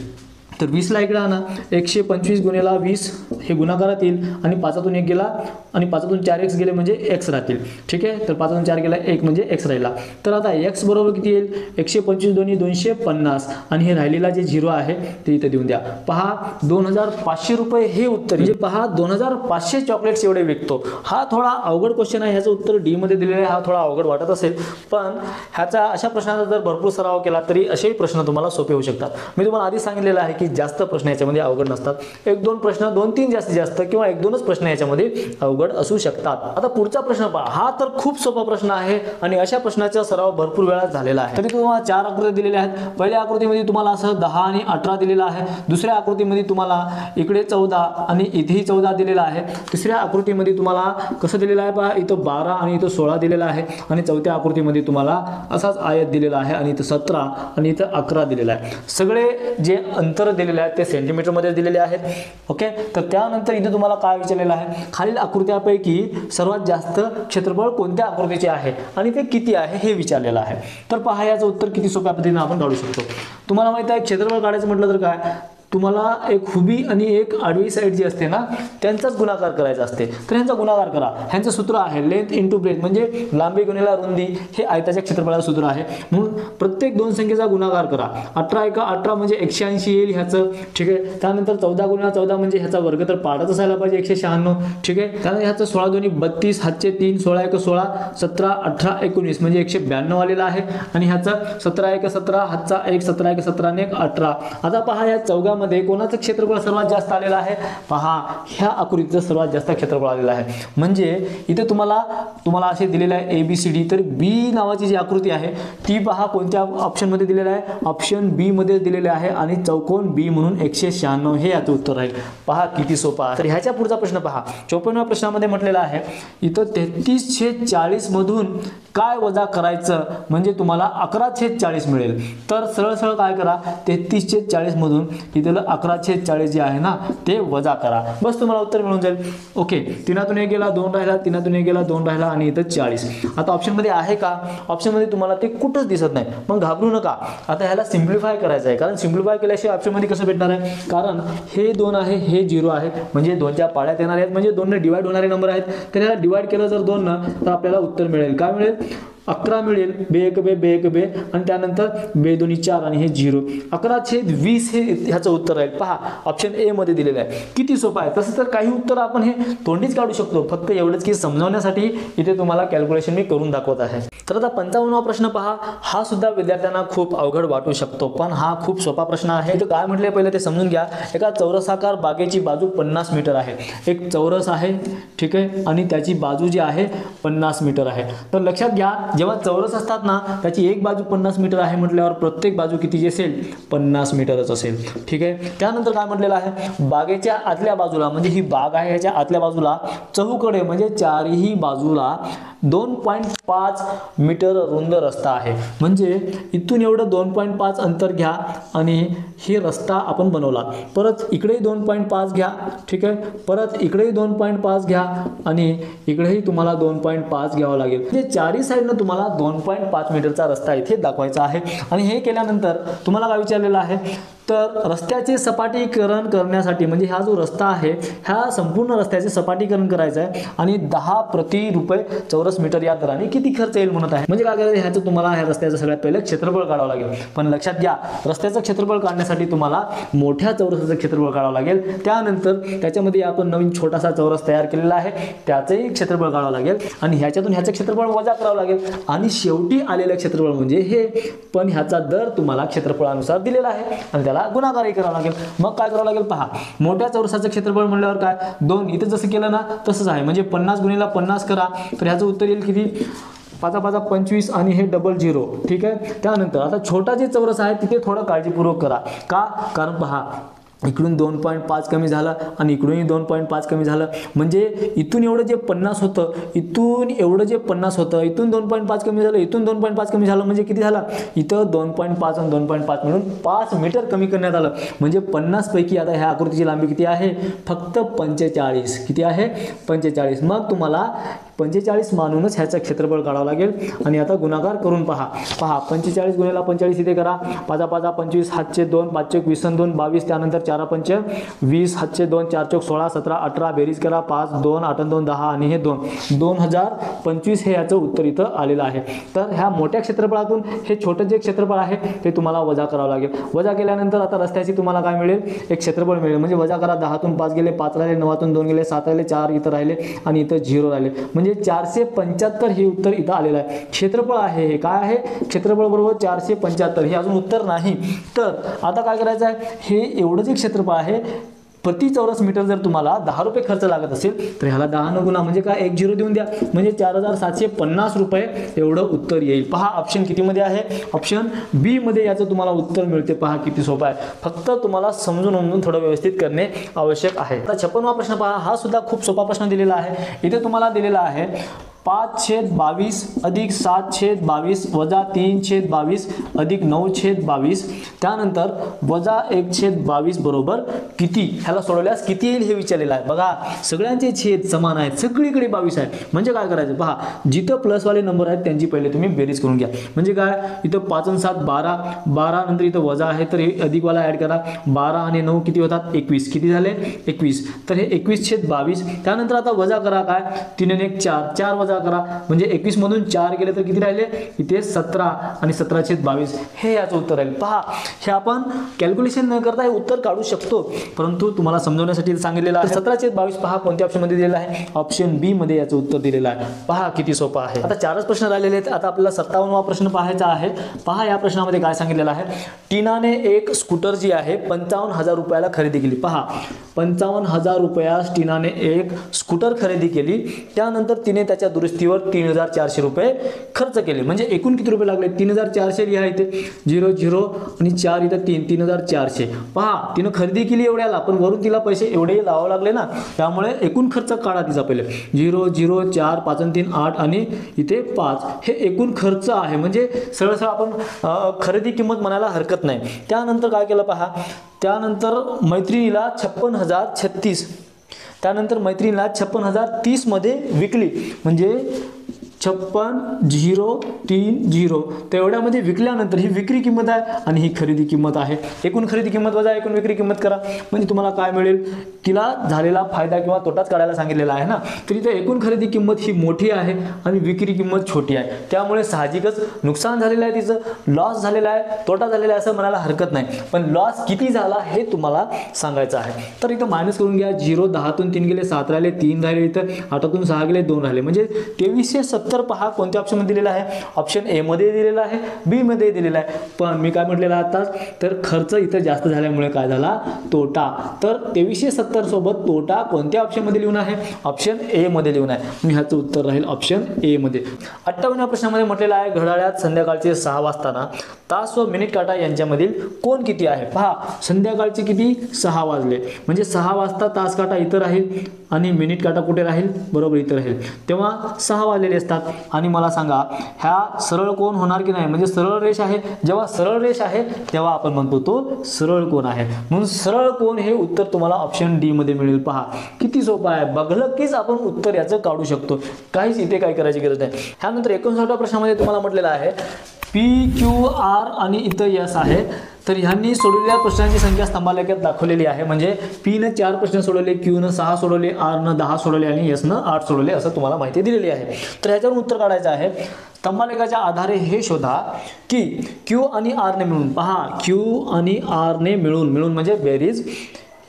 Speaker 1: तर 20ला इकडे आणा, 125 गुणेला 20 हे गुणाकारात येईल. आणि 5तून 1 गेला आणि 5तून 4x गेले म्हणजे x राहतील. ठीक आहे. तर 5तून 4 गेला 1 म्हणजे x राहिला. तर आता x बरोबर किती येईल, 125 दोन्ही 250 आणि हे राहिलेला जे 0 आहे ते इथे देऊन द्या. पहा 2500 रुपये हे उत्तर. म्हणजे पहा 2500 चॉकलेट्स एवढे विकतो. हा थोडा अवघड क्वेश्चन आहे, ह्याचं उत्तर डी मध्ये दिलेलं आहे. हा थोडा अवघड वाटत असेल, पण ह्याचा अशा प्रश्नाचा जर भरपूर सराव केला तरी असेही प्रश्न तुम्हाला सोपे होऊ शकतात. मी तुम्हाला आधी सांगितलेलं आहे की जास्त प्रश्न याच्यामध्ये अवघड नसतात. 1-2 प्रश्न, 2-3 जास्तीत जास्त किंवा 1-2च प्रश्न याच्यामध्ये अवघड असू शकतात. आता पुढचा प्रश्न पहा. हा तर खूप सोपा प्रश्न आहे आणि अशा प्रश्नाचा सराव भरपूर वेळा झालेला आहे. तरी तुम्हाला 4 आकृत्या दिलेल्या आहेत. पहिल्या आकृतीमध्ये तुम्हाला असं 10 आणि 18 दिलेला आहे. दुसऱ्या आकृतीमध्ये तुम्हाला इकडे 14 आणि इथेही 14 दिलेला आहे. तिसऱ्या आकृतीमध्ये तुम्हाला कसं दिलेलं आहे पहा, इथं 12 आणि इथं 16 दिलेला आहे. आणि चौथ्या आकृतीमध्ये तुम्हाला असाच आयत दिलेला आहे आणि इथं 17 आणि इथं 11 दिलेला आहे. सगळे जे अंतर दिलेले आहेत ते सेंटीमीटर मध्ये दिलेले आहेत. ओके. तर त्यानंतर इथे तुम्हाला काय विचारलेलं आहे, खालील आकृत्यापैकी सर्वात जास्त क्षेत्रफळ कोणत्या आकृतीचे आहे आणि ते किती आहे हे विचारलेलं आहे. तर पहा याचं उत्तर किती सोप्या पद्धतीने आपण काढू शकतो. तुम्हाला माहित आहे क्षेत्रफळ काढायचं म्हटलं तर काय, तुम्हाला एक उभी आणि एक आडवी साईड जी असते ना त्यांचाच गुणाकार करायचा असते. तर ह्यांचा गुणाकार करा. ह्यांचं सूत्र आहे लेंथ इंटू ब्रेथ, म्हणजे लांबी गुणिले रुंदी हे आयताच्या क्षेत्रफळाचं सूत्र आहे. म्हणून प्रत्येक 2 संख्येचा गुणाकार करा. 18 × 18 म्हणजे 180 येईल ह्याचं. ठीक आहे. त्यानंतर 14 × 14 म्हणजे ह्याचा वर्ग तर पाडच असायला पाहिजे 196. ठीक आहे. त्यानंतर ह्याचं 16 दोन्ही 32, हातचे 3, 16 × 16, 17, 18, 19 म्हणजे 192 आलेला आहे. आणि ह्याचं 17 × 17, हातचा 1, 17 × 17 आणि 18. आता पहा या चौघा मध्ये कोणाचं क्षेत्रफळ सर्वात जास्त आलेलं आहे, पहा ह्या आकृतीचं सर्वात जास्त क्षेत्रफळ आलेलं आहे. म्हणजे इथे तुम्हाला असे दिलेले आहे ABCD. तर बी नावाची जी आकृती आहे ती पहा कोणत्या ऑप्शन मध्ये दिलेलं आहे, ऑप्शन बी मध्ये दिलेले आहे. आणि चौकोन बी म्हणून 196 हे याचं उत्तर राहील. पहा किती सोपा आहे. तर ह्याच्या पुढचा प्रश्न पहा. 54व्या प्रश्नामध्ये म्हटलेलं आहे इथं 33/40 मधून काय वजा करायचं म्हणजे तुम्हाला 11/40 मिळेल. तर सरळ सरळ काय करा, 33/40 मधून इथे 11/40 जे आहे ना ते वजा करा, बस तुम्हाला उत्तर मिळून जाईल. ओके. 3तून 1 गेला 2 राहिला, 3तून 1 गेला 2 राहिला आणि इथं 40. आता ऑप्शन मध्ये आहे का, ऑप्शन मध्ये तुम्हाला ते कुठंच दिसत नाही. मग घाबरू नका. आता ह्याला सिम्प्लिफाय करायचं आहे, कारण सिम्प्लिफाय केल्याशिवाय ऑप्शन मध्ये कसं भेटणार आहे, कारण हे 2 आहे हे 0 आहे म्हणजे 2च्या पाड्यात येणार आहेत, म्हणजे 2 ने डिवाइड होणारे नंबर आहेत. तर ह्याला डिवाइड केलं जर 2 न तर आपल्याला उत्तर मिळेल. काय मिळेल, 11 मिळेल, बे एक बे आणि त्यानंतर बे दोन्ही 4 आणि हे 0. 11/20 हे ह्याचं उत्तर राहील. पहा ऑप्शन ए मध्ये दिलेलं आहे. किती सोपं आहे. तसं तर काही उत्तर आपण हे तोंडीच काढू शकतो, फक्त एवढंच की समजावण्यासाठी इथे तुम्हाला कॅल्क्युलेशन मी करून दाखवत आहे. तर आता 55वा प्रश्न पहा. हा सुद्धा विद्यार्थ्यांना खूप अवघड वाटू शकतो, पण हा खूप सोपा प्रश्न आहे. तर काय म्हटले पहिले ते समजून घ्या. एका चौरसाकार बागेची बाजू 50 मीटर आहे. एक चौरस आहे, ठीक आहे, आणि त्याची बाजू जी आहे 50 मीटर आहे. तर लक्षात घ्या, जेव्हा चौरस असतात ना, त्याची एक बाजू 50 मीटर आहे म्हटल्यावर प्रत्येक बाजू कितीची असेल, 50 मीटरच असेल. ठीक आहे. त्यानंतर काय म्हटलेलं आहे, बागेच्या आतल्या बाजूला, म्हणजे ही बाग आहे याच्या आतल्या बाजूला चहूकडे म्हणजे चारही बाजूला 2.5 मीटर रुंद रस्ता आहे. म्हणजे इथून एवढं 2.5 अंतर घ्या आणि हे रस्ता आपण बनवला. परत इकडेही 2.5 घ्या, ठीक आहे, परत इकडेही 2.5 घ्या आणि इकडेही तुम्हाला 2.5 घ्यावं लागेल. म्हणजे चारही साईडनं तुम्हाला 2.5 मीटरचा रस्ता इथे दाखवायचा आहे. आणि हे केल्यानंतर तुम्हाला काय विचारलेलं आहे, तर रस्त्याचे सपाटीकरण करण्यासाठी, म्हणजे हा जो रस्ता आहे ह्या संपूर्ण रस्त्याचे सपाटीकरण करायचं आहे आणि 10 प्रति रुपये चौरस मीटर या दराने किती खर्च येईल म्हणत आहे. म्हणजे काय करायचं, ह्याचं तुम्हाला ह्या रस्त्याचं सगळ्यात पहिले क्षेत्रफळ काढावं लागेल. पण लक्षात घ्या, रस्त्याचं क्षेत्रफळ काढण्यासाठी तुम्हाला मोठ्या चौरसाचं क्षेत्रफळ काढावं लागेल. त्यानंतर त्याच्यामध्ये आपण नवीन छोटासा चौरस तयार केलेला आहे त्याचंही क्षेत्रफळ काढावं लागेल आणि ह्याच्यातून ह्याचं क्षेत्रफळ वजा करावं लागेल आणि शेवटी आलेलं क्षेत्रफळ म्हणजे हे. पण ह्याचा दर तुम्हाला क्षेत्रफळानुसार दिलेला आहे आणि त्याला गुणाकारही करावं लागेल. मग काय करावं लागेल पहा, मोठ्या चौरसाचं क्षेत्रफळ म्हणल्यावर काय 2, इथे जसं केलं ना तसंच आहे. म्हणजे 50 गुणिले 50 करा तर ह्याचं उत्तर येईल किती, 5 5 25 आणि हे 00. ठीक आहे. त्यानंतर आता छोटा जे चौरस आहे तिथे थोडं काळजीपूर्वक करा. का, कारण पहा इकडून 2.5 कमी झालं आणि इकडूनही 2.5 कमी झालं. म्हणजे इथून एवढं जे 50 होतं, इथून एवढं जे 50 होतं, इथून 2.5 कमी झालं, इथून 2.5 कमी झालं. म्हणजे किती झालं, इथं 2.5 आणि 2.5 मिळून 5 मीटर कमी करण्यात आलं. म्हणजे 50 पैकी आता ह्या आकृतीची लांबी किती आहे, फक्त 45. किती आहे, 45. मग तुम्हाला 45 मानूनच ह्याचं क्षेत्रफळ काढावं लागेल आणि आता गुणाकार करून पहा. 45 गुणिले 45 इथे करा. 5 5 25, हातचे 2, 5 20 आणि 2 22. त्यानंतर 4 5 20, हातचे 2, 4 4 16, 17 18. बेरीज करा. 5 2 8 2 10 आणि हे 2, 2025 हे याचं उत्तर इथं आलेलं आहे. तर ह्या मोठ्या क्षेत्रफळातून हे छोटं जे क्षेत्रफळ आहे ते तुम्हाला वजा करावं लागेल. वजा केल्यानंतर आता रस्त्याची तुम्हाला काय मिळेल, एक क्षेत्रफळ मिळेल. म्हणजे वजा करा. 10तून 5 गेले, 5 राहिले, 9तून 2 गेले, 7 राहिले, 4 इथं राहिले आणि इथं 0 राहिले. म्हणजे 475 हे उत्तर इथं आलेलं आहे. क्षेत्रफळ आहे हे, काय आहे, क्षेत्रफळ बरोबर 475. हे अजून उत्तर नाही. तर आता काय करायचं आहे, हे एवढं जे क्षेत्रफळ आहे प्रति चौरस मीटर जर तुम्हाला 10 रुपये खर्च लागत असेल तर ह्याला 10 न गुणा, म्हणजे काय 1 0 देऊन द्या. म्हणजे 4750 रुपये एवढं उत्तर येईल. पहा ऑप्शन किती मध्ये आहे, ऑप्शन बी मध्ये याचं तुम्हाला उत्तर मिळते. पहा किती सोपं आहे, फक्त तुम्हाला समजून थोडं व्यवस्थित करणे आवश्यक आहे. आता 56वा प्रश्न पहा. हा सुद्धा खूप सोपा प्रश्न दिलेला आहे. इथे तुम्हाला दिलेला आहे 5/22 अधिक 7/22 वजा 3/22 अधिक 9/22. त्यानंतर वजा 1/22 बरोबर किती. ह्याला सोडवल्यास किती येईल हे विचारलेलं आहे. बघा सगळ्यांचे छेद समान आहेत, सगळीकडे 22 आहे. म्हणजे काय करायचं पहा, जिथं प्लसवाले नंबर आहेत त्यांची पहिले तुम्ही बेरीज करून घ्या. म्हणजे काय, इथं 5 आणि 7 12, 12 नंतर इथं वजा आहे तर हे अधिकवाला ऍड करा. 12 आणि 9 किती होतात, 21. किती झाले, 21. तर हे 21/22. त्यानंतर आता वजा करा. काय, 3 आणि 1 4, 4 वजा करा. म्हणजे 21 मधून 4 गेले तर किती राहिले, इथे 17 आणि 17/22 हे याचं उत्तर राहील. पहा हे आपण कॅल्क्युलेशन न करता हे उत्तर काढू शकतो, परंतु तुम्हाला समजवण्यासाठी सांगितलेलं आहे. 17/22 पहा कोणत्या ऑप्शन मध्ये दिलेला आहे, ऑप्शन बी मध्ये याचं उत्तर दिलेलं आहे. पहा किती सोपं आहे. आता 4च प्रश्न राहिलेले आहेत. आता आपल्याला 57वा प्रश्न पाहायचा आहे. पहा या प्रश्नामध्ये काय सांगितलेलं आहे, टीनाने एक स्कूटर जी आहे 55,000 रुपयाला खरेदी केली. पहा 55,000 रुपयास टीनाने एक स्कूटर खरेदी केली. त्यानंतर तिने त्याच्या दुरुस्तीवर 3,400 रुपये खर्च केले. म्हणजे एकूण किती रुपये लागले, 3,400 लिहा इथे, 0 0 आणि 4 इथं 3, 3,400. पहा तिनं खरेदी केली एवढ्याला, पण वरून तिला पैसे एवढे लावावे लागले ना, त्यामुळे एकूण खर्च काढा तिचा पहिले. 0 0 4 5 आणि 3 8 आणि इथे 5 हे एकूण खर्च आहे. म्हणजे सरळ आपण खरेदी किंमत म्हणायला हरकत नाही. त्यानंतर काय केलं पहा, त्यानंतर मैत्रिणीला 56,036, त्यानंतर मैत्रिणीला 56,030 मध्ये विकली. म्हणजे 56,030 तेवढ्यामध्ये विकल्यानंतर ही विक्री किंमत आहे आणि ही खरेदी किंमत आहे. एकूण खरेदी किंमत वजा एकूण विक्री किंमत करा म्हणजे तुम्हाला काय मिळेल, तिला झालेला फायदा किंवा तोटाच काढायला सांगितलेला आहे ना. तर इथे एकूण खरेदी किंमत ही मोठी आहे आणि विक्री किंमत छोटी आहे, त्यामुळे साहजिकच नुकसान झालेलं आहे, तिचं लॉस झालेला आहे, तोटा झालेला आहे असं म्हणायला हरकत नाही. पण लॉस किती झाला हे तुम्हाला सांगायचं आहे. तर इथं मायनस करून घ्या. 0 10तून 3 गेले 7 राहिले, 3 राहिले, इथं 8तून 6 गेले 2 राहिले, म्हणजे 2370 पहा कोणत्या ऑप्शन मध्ये दिलेला आहे. ऑप्शन ए मध्ये दिलेला आहे, बी मध्ये दिलेला आहे. पण मी काय म्हटलेलं आता, तर खर्च इथं जास्त झाल्यामुळे काय झाला, तोटा. तर 2370 सोबत तोटा कोणत्या ऑप्शन मध्ये लिहून आहे, ऑप्शन ए मध्ये लिहून आहे. मी ह्याचं उत्तर राहील ऑप्शन ए मध्ये. 58व्या प्रश्नामध्ये म्हटलेलं आहे, घड्याळात संध्याकाळचे 6 वाजताना तास व मिनिट काटा यांच्यामधील कोण किती आहे. पहा संध्याकाळचे किती, 6 वाजले, म्हणजे 6 वाजता तास काटा इथं राहील आणि मिनिट काटा कुठे राहील, बरोबर इथं राहील, तेव्हा 6 वाजलेले असतात. आणि मला सांगा ह्या सरळ कोण होणार की नाही, म्हणजे सरळ रेष आहे, जेव्हा सरळ रेष आहे तेव्हा आपण म्हणतो तो सरळ कोण आहे. म्हणून सरळ कोण हे उत्तर तुम्हाला ऑप्शन डी मध्ये मिळेल. पहा किती सोपं आहे, बघलं कीच आपण उत्तर याचं काढू शकतो, काहीच इथे काय करायची गरज नाही. ह्यानंतर 59व्या प्रश्नामध्ये तुम्हाला म्हटलेलं आहे PQR आणि इथं यस आहे. तर ह्यांनी सोडवलेल्या प्रश्नांची संख्या स्तंभालेखात दाखवलेली आहे. म्हणजे P न 4 प्रश्न सोडवले, Q न 6 सोडवले, R न 10 सोडवले आणि S न 8 सोडवले असं तुम्हाला माहिती दिलेली आहे. तर ह्याच्यावर उत्तर काढायचं आहे. स्तंभालेखाच्या आधारे हे शोधा की Q आणि R ने मिळून, पहा Q आणि R ने मिळून म्हणजे बेरीज,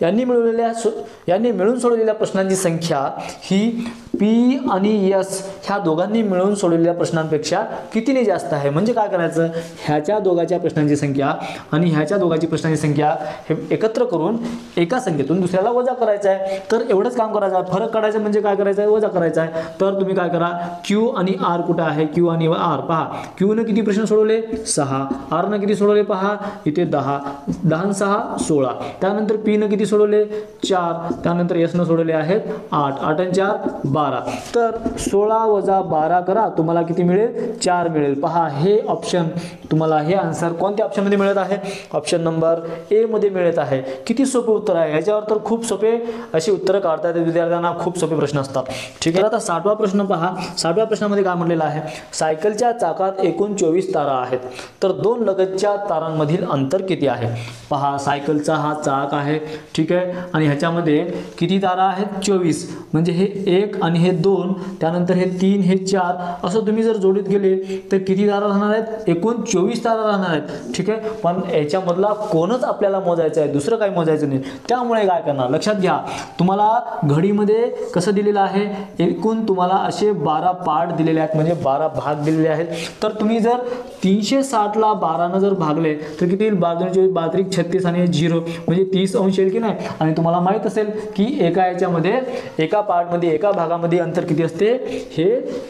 Speaker 1: यांनी मिळून सोडवलेल्या प्रश्नांची संख्या ही P आणि S ह्या दोघांनी मिळून सोडवलेल्या प्रश्नांपेक्षा कितीने जास्त आहे. म्हणजे काय करायचं, ह्याच्या दोघांच्या प्रश्नांची संख्या आणि ह्याच्या दोघांची प्रश्नांची संख्या हे एकत्र करून एका संख्येतून दुसऱ्याला वजा करायचं आहे. तर एवढंच काम करायचं आहे. फरक काढायचा म्हणजे काय करायचं आहे, वजा करायचा आहे. तर तुम्ही काय करा, Q आणि R कुठे आहे, Q आणि R पहा, Q ने किती प्रश्न सोडवले, 6, R ने किती सोडवले पहा इथे 10, 10 6 16, त्यानंतर P ने किती सोडवले 4, त्यानंतर S ने सोडवले आहेत 8, 8 आणि 4 12. तर 16 वजा 12 करा, तुम्हाला किती मिळेल, 4 मिळेल. पहा हे ऑप्शन तुम्हाला, हे आन्सर कोणत्या ऑप्शन मध्ये मिळत आहे, ऑप्शन नंबर ए मध्ये मिळत आहे. किती सोपे उत्तर आहे, याच्यावर तर खूप सोपे अशी उत्तरं काढता येतात विद्यार्थ्यांना, खूप सोपे प्रश्न असतात. ठीक आहे. आता 60वा प्रश्न पहा. 60व्या प्रश्नामध्ये काय म्हटलेलं आहे, सायकलच्या चाकात एकूण 24 तारा आहेत, तर 2 लगतच्या तारांमधील अंतर किती आहे. पहा सायकलचा हा चाक आहे, ठीक आहे, आणि ह्याच्यामध्ये किती तारा आहेत, 24, म्हणजे हे 1 आणि हे 2, त्यानंतर हे 3 हे 4, असं तुम्ही जर जोडीत गेले तर किती तारा राहणार आहेत, एकूण 24 तारा राहणार आहेत. ठीक आहे. पण याच्यामधला कोणच आपल्याला मोजायचं आहे, दुसरं काही मोजायचं नाही. त्यामुळे काय करणार, लक्षात घ्या, तुम्हाला घडीमध्ये कसं दिलेलं आहे, एकूण तुम्हाला असे 12 पार्ट दिलेले आहेत, म्हणजे 12 भाग दिलेले आहेत. तर तुम्ही जर 360 ला 12 जर भागले तर किती येईल, 12 32 36 आणि 0 म्हणजे 30 अंश येईल की नाही. आणि तुम्हाला माहित असेल की एका याच्यामध्ये, एका पार्टमध्ये, एका भागामध्ये अंतर किती असते, हे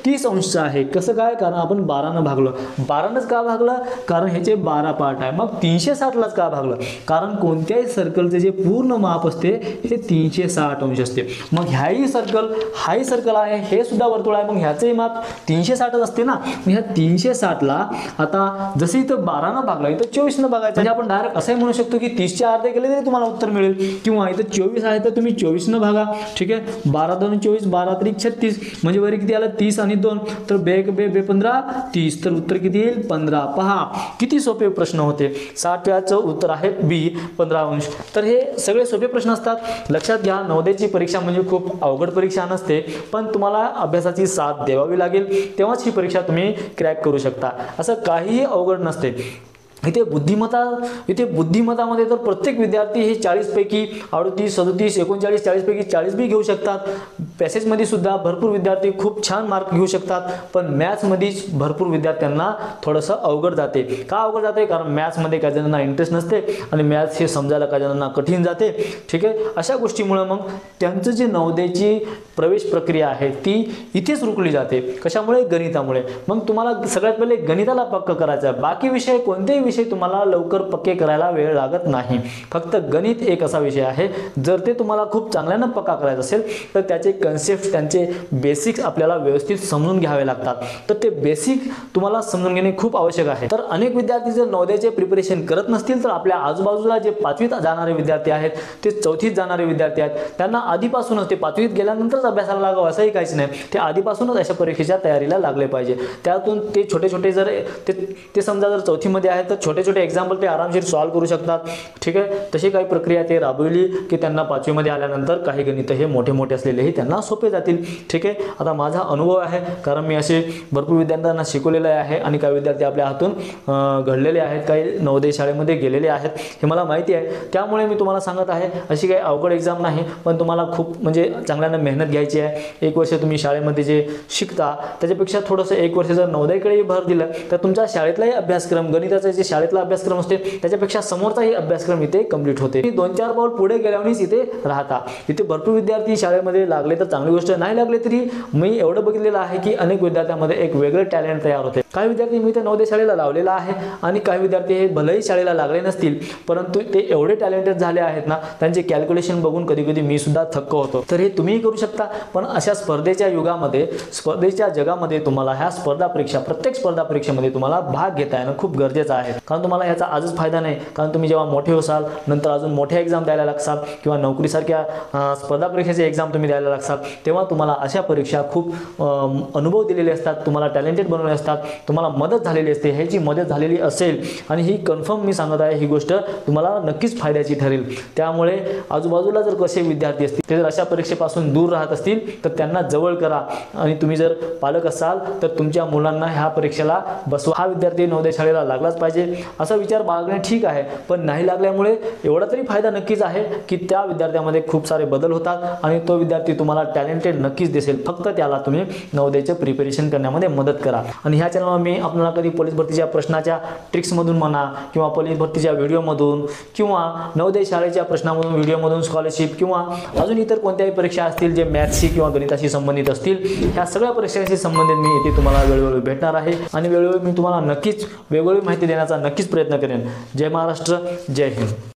Speaker 1: 30 अंशचं आहे. कसं काय, कारण आपण 12 न भागलो. 12नच का भागलं, कारण ह्याचे 12 पार्ट आहे. मग 360 लाच का भागलं, कारण कोणत्याही सर्कलचे जे पूर्ण माप असते हे 360 अंश असते. मग हाही सर्कल आहे, हे सुद्धा वर्तुळ आहे, मग ह्याचेही माप 360 असते ना. मग ह्या 360 ला आता जसं इथं 12 न भागला, इथं 24 न भागायचं. म्हणजे आपण डायरेक्ट असंही म्हणू शकतो की 30चे अर्धे केले तरी तुम्हाला उत्तर मिळेल, किंवा इथं 24 आहे तर तुम्ही 24 न भागा. ठीक आहे. 12 2 24, 12 3 36, म्हणजे वरी किती आलं, 30 आणि 2, तर 2 15 30, तर उत्तर किती येईल, 15. पहा किती सोपे प्रश्न होते. 60व्याचं उत्तर आहे बी, 15 अंश. तर हे सगळे सोपे प्रश्न असतात. लक्षात घ्या, नवोदयची परीक्षा म्हणजे खूप अवघड परीक्षा नसते, पण तुम्हाला अभ्यासाची साथ द्यावी लागेल, तेव्हाच ही परीक्षा तुम्ही क्रॅक करू शकता. असं काहीही अवघड नसते. इथे बुद्धिमत्तामध्ये तर प्रत्येक विद्यार्थी हे 40 पैकी 38 37 39 40 पैकी 40 बी घेऊ शकतात. पॅसेजमध्ये सुद्धा भरपूर विद्यार्थी खूप छान मार्क घेऊ शकतात. पण मॅथ्समध्येच भरपूर विद्यार्थ्यांना थोडंसं अवघड जाते. का अवघड जाते, कारण मॅथ्समध्ये काही जणांना इंटरेस्ट नसते आणि मॅथ्स हे समजायला काही जणांना कठीण जाते. ठीक आहे. अशा गोष्टीमुळे मग त्यांचं जे नवोदयची प्रवेश प्रक्रिया आहे ती इथेच रुकली जाते. कशामुळे, गणितामुळे. मग तुम्हाला सगळ्यात पहिले गणिताला पक्क करायचं आहे. बाकी विषय, कोणतेही विषय तुम्हाला लवकर पक्के करायला वेळ लागत नाही. फक्त गणित एक असा विषय आहे, जर ते तुम्हाला खूप चांगल्यानं पक्का करायचं असेल तर त्याचे कन्सेप्ट, त्यांचे बेसिक्स आपल्याला व्यवस्थित समजून घ्यावे लागतात. तर ते बेसिक तुम्हाला समजून घेणे खूप आवश्यक आहे. तर अनेक विद्यार्थी जर नवोदयचे प्रिपरेशन करत नसतील तर आपल्या आजूबाजूला जे 5वीत जाणारे विद्यार्थी आहेत, ते 4थीत जाणारे विद्यार्थी आहेत, त्यांना आधीपासूनच ते 5वीत गेल्यानंतरच अभ्यासाला लागावं असंही काहीच नाही. ते आधीपासूनच अशा परीक्षेच्या तयारीला लागले पाहिजे. त्यातून ते छोटे छोटे जर ते समजा जर 4थीमध्ये आहेत तर छोटे छोटे एक्झाम्पल ते आरामशीर सॉल्व्ह करू शकतात. ठीक आहे, तशी काही प्रक्रिया ते राबवली की त्यांना 5वीमध्ये आल्यानंतर काही गणित हे मोठे मोठे असलेलेही त्यांना सोपे जातील. ठीक आहे, आता माझा अनुभव आहे, कारण मी असे भरपूर विद्यार्थ्यांना शिकवलेले आहे आणि काही विद्यार्थी आपल्या हातून घडलेले आहेत, काही नवोदय शाळेमध्ये गेलेले आहेत, हे मला माहिती आहे. त्यामुळे मी तुम्हाला सांगत आहे, अशी काही अवघड एक्झाम नाही, पण तुम्हाला खूप म्हणजे चांगल्यानं मेहनत घ्यायची आहे. 1 वर्ष तुम्ही शाळेमध्ये जे शिकता त्याच्यापेक्षा थोडंसं 1 वर्ष जर नवोदयकडे भर दिलं तर तुमच्या शाळेतलाही अभ्यासक्रम, गणिताचा जे शाळेतला अभ्यासक्रम असते त्याच्यापेक्षा समोरचाही अभ्यासक्रम इथे कंप्लीट होते. 2-4 पाऊल पुढे गेल्यानेच इथे राहता. इथे भरपूर विद्यार्थी शाळेमध्ये लागले तर चांगली गोष्ट, नाही लागले तरी मी एवढं बघितलेलं आहे की अनेक विद्यार्थ्यांमध्ये एक वेगळं टॅलेंट तयार होते. काही विद्यार्थी मी ते नवोदय शाळेला लावलेला आहे आणि काही विद्यार्थी हे भलेही शाळेला लागले नसतील परंतु ते एवढे टॅलेंटेड झाले आहेत ना, त्यांचे कॅल्क्युलेशन बघून कधी कधी मी सुद्धा थक्क होतो. तर हे तुम्हीही करू शकता. पण अशा स्पर्धेच्या युगामध्ये, स्पर्धेच्या जगामध्ये तुम्हाला ह्या स्पर्धा परीक्षा, प्रत्येक स्पर्धा परीक्षेमध्ये तुम्हाला भाग घेता येणं खूप गरजेचं आहे. कारण तुम्हाला याचा आजच फायदा नाही, कारण तुम्ही जेव्हा मोठे होसाल नंतर अजून मोठ्या एक्झाम द्यायला लागसाल किंवा नोकरीसारख्या स्पर्धा परीक्षेचे एक्झाम तुम्ही द्यायला लागसाल, तेव्हा तुम्हाला अशा परीक्षा खूप अनुभव दिलेले असतात, तुम्हाला टॅलेंटेड बनवले असतात, तुम्हाला मदत झालेली असते. ह्याची मदत झालेली असेल आणि ही कन्फर्म मी सांगत आहे, ही गोष्ट तुम्हाला नक्कीच फायद्याची ठरेल. त्यामुळे आजूबाजूला जर कसे विद्यार्थी असतील ते जर अशा परीक्षेपासून दूर राहत असतील तर त्यांना जवळ करा. आणि तुम्ही जर पालक असाल तर तुमच्या मुलांना ह्या परीक्षेला बसवा. हा विद्यार्थी नवोदय शाळेला लागलाच पाहिजे असा विचार बाळगणे ठीक आहे, पण नाही लागल्यामुळे एवढा तरी फायदा नक्कीच आहे की त्या विद्यार्थ्यामध्ये खूप सारे बदल होतात आणि तो विद्यार्थी तुम्हाला टॅलेंटेड नक्कीच दिसेल. फक्त त्याला तुम्ही नवोदयचे प्रिपरेशन करण्यामध्ये मदत करा. आणि ह्या चॅनलवर मी आपल्याला कधी पोलीस भरतीच्या प्रश्नाच्या ट्रिक्समधून म्हणा किंवा पोलीस भरतीच्या व्हिडिओमधून किंवा नवोदय शाळेच्या प्रश्नामधून, व्हिडिओमधून, स्कॉलरशिप किंवा अजून इतर कोणत्याही परीक्षा असतील जे मॅथ्सशी किंवा गणिताशी संबंधित असतील, ह्या सगळ्या परीक्षांशी संबंधित मी इथे तुम्हाला वेळोवेळी भेटणार आहे आणि वेळोवेळी मी तुम्हाला नक्कीच वेगवेगळी माहिती देण्याचा नक्कीच प्रयत्न करेन. जय महाराष्ट्र, जय हिंद.